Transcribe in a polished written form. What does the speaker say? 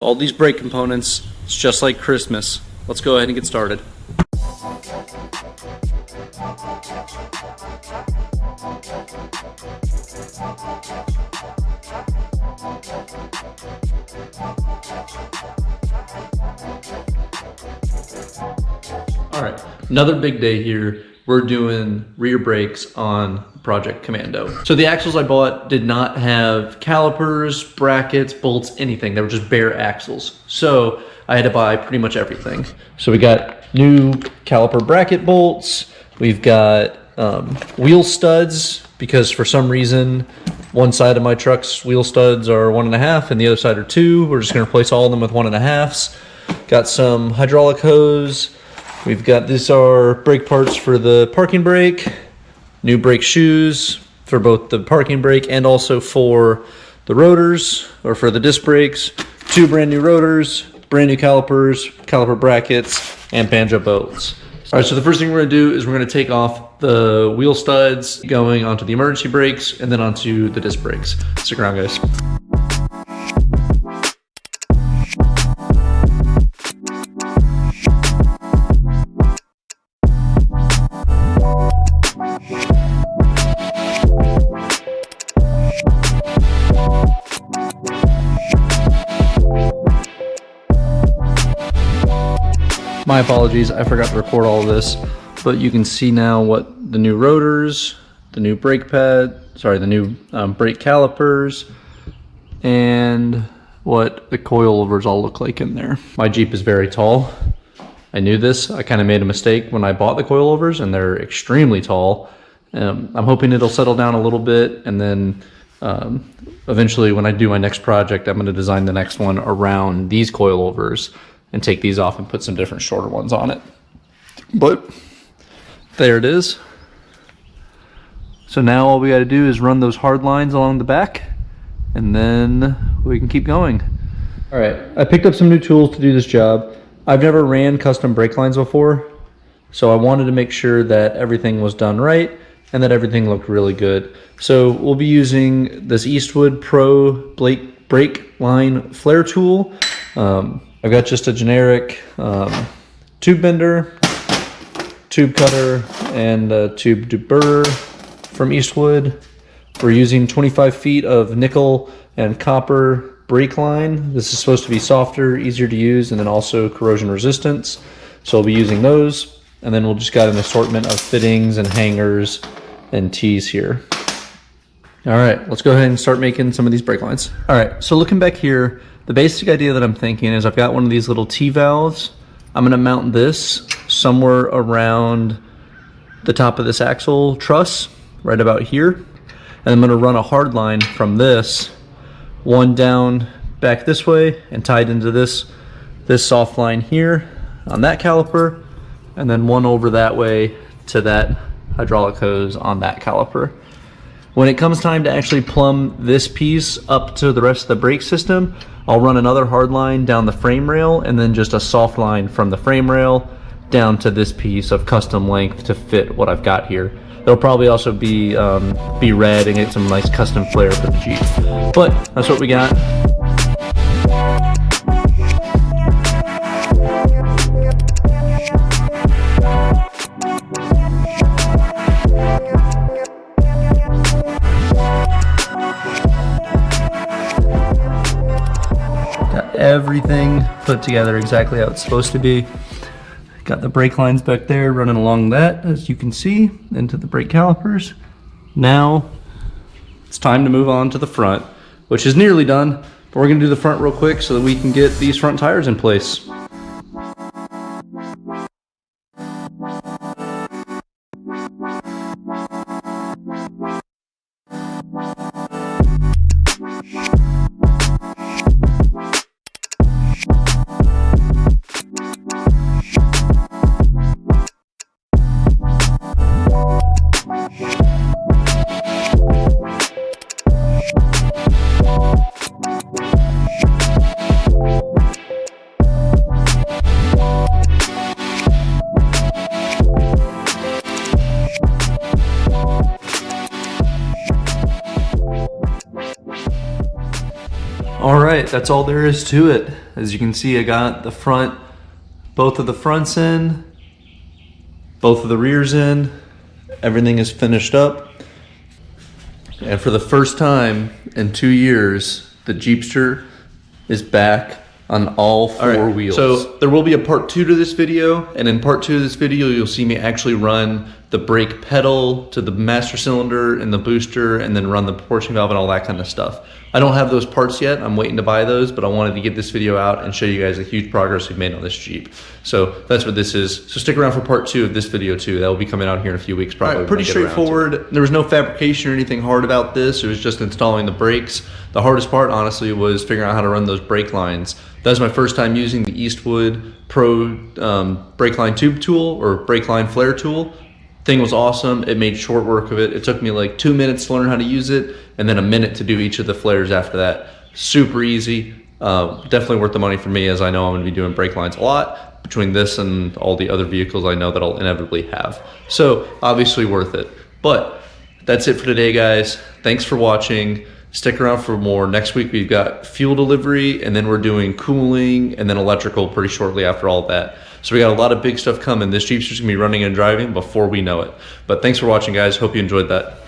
All these brake components, it's just like Christmas. Let's go ahead and get started. All right, another big day here. We're doing rear brakes on Project Commando. So the axles I bought did not have calipers, brackets, bolts, anything. They were just bare axles. So I had to buy pretty much everything. So we got new caliper bracket bolts. We've got wheel studs, because for some reason, one side of my truck's wheel studs are 1.5 and the other side are 2. We're just gonna replace all of them with 1.5s. Got some hydraulic hose. We've got, these are brake parts for the parking brake, new brake shoes for both the parking brake and also for the rotors, or for the disc brakes, 2 brand new rotors, brand new calipers, caliper brackets, and banjo bolts. All right, so the first thing we're gonna do is we're gonna take off the wheel studs going onto the emergency brakes and then onto the disc brakes. Stick around, guys. My apologies, I forgot to record all of this, but you can see now what the new rotors, the new brake pad, sorry, the new brake calipers, and what the coilovers all look like in there. My Jeep is very tall. I knew this. I kind of made a mistake when I bought the coilovers, and they're extremely tall. I'm hoping it'll settle down a little bit, and then eventually when I do my next project, I'm going to design the next one around these coilovers and take these off and put some different shorter ones on it. But there it is. So now all we got to do is run those hard lines along the back, and then we can keep going. All right, I picked up some new tools to do this job. I've never ran custom brake lines before, so I wanted to make sure that everything was done right and that everything looked really good. So we'll be using this Eastwood Pro brake line flare tool. I've got just a generic tube bender, tube cutter, and a tube deburrer from Eastwood. We're using 25 feet of nickel and copper brake line. This is supposed to be softer, easier to use, and then also corrosion resistance. So we'll be using those, and then we'll just got an assortment of fittings and hangers and tees here. All right, let's go ahead and start making some of these brake lines. All right, so looking back here, the basic idea that I'm thinking is I've got one of these little T-valves. I'm gonna mount this somewhere around the top of this axle truss, right about here. And I'm gonna run a hard line from this, one down back this way and tied into this soft line here on that caliper, and then one over that way to that hydraulic hose on that caliper. When it comes time to actually plumb this piece up to the rest of the brake system, I'll run another hard line down the frame rail and then just a soft line from the frame rail down to this piece of custom length to fit what I've got here. There'll probably also be red and get some nice custom flare for the Jeep. But that's what we got. Everything put together exactly how it's supposed to be. Got the brake lines back there running along that, as you can see, into the brake calipers. Now it's time to move on to the front, which is nearly done, but we're gonna do the front real quick so that we can get these front tires in place. that's all there is to it. As you can see, I got the front, both of the fronts in, both of the rears in. Everything is finished up. And for the first time in 2 years, the Jeepster is back on all four wheels. So there will be a part 2 to this video, and in part 2 of this video, you'll see me actually run the brake pedal to the master cylinder and the booster, and then run the proportion valve and all that kind of stuff. I don't have those parts yet. I'm waiting to buy those, but I wanted to get this video out and show you guys the huge progress we've made on this Jeep. So that's what this is. So stick around for part 2 of this video too. That will be coming out here in a few weeks probably. All right, pretty straightforward. There was no fabrication or anything hard about this. It was just installing the brakes. The hardest part, honestly, was figuring out how to run those brake lines. That was my first time using the Eastwood Pro brake line tube tool, or brake line flare tool. Thing was awesome. It made short work of it. It took me like 2 minutes to learn how to use it, and then a minute to do each of the flares after that. Super easy. Definitely worth the money for me, as I know I'm going to be doing brake lines a lot between this and all the other vehicles I know that I'll inevitably have. So obviously worth it. But that's it for today, guys. Thanks for watching. Stick around for more. Next week we've got fuel delivery, and then we're doing cooling, and then electrical pretty shortly after all that. So we got a lot of big stuff coming. This Jeep's just gonna be running and driving before we know it. But thanks for watching, guys. Hope you enjoyed that.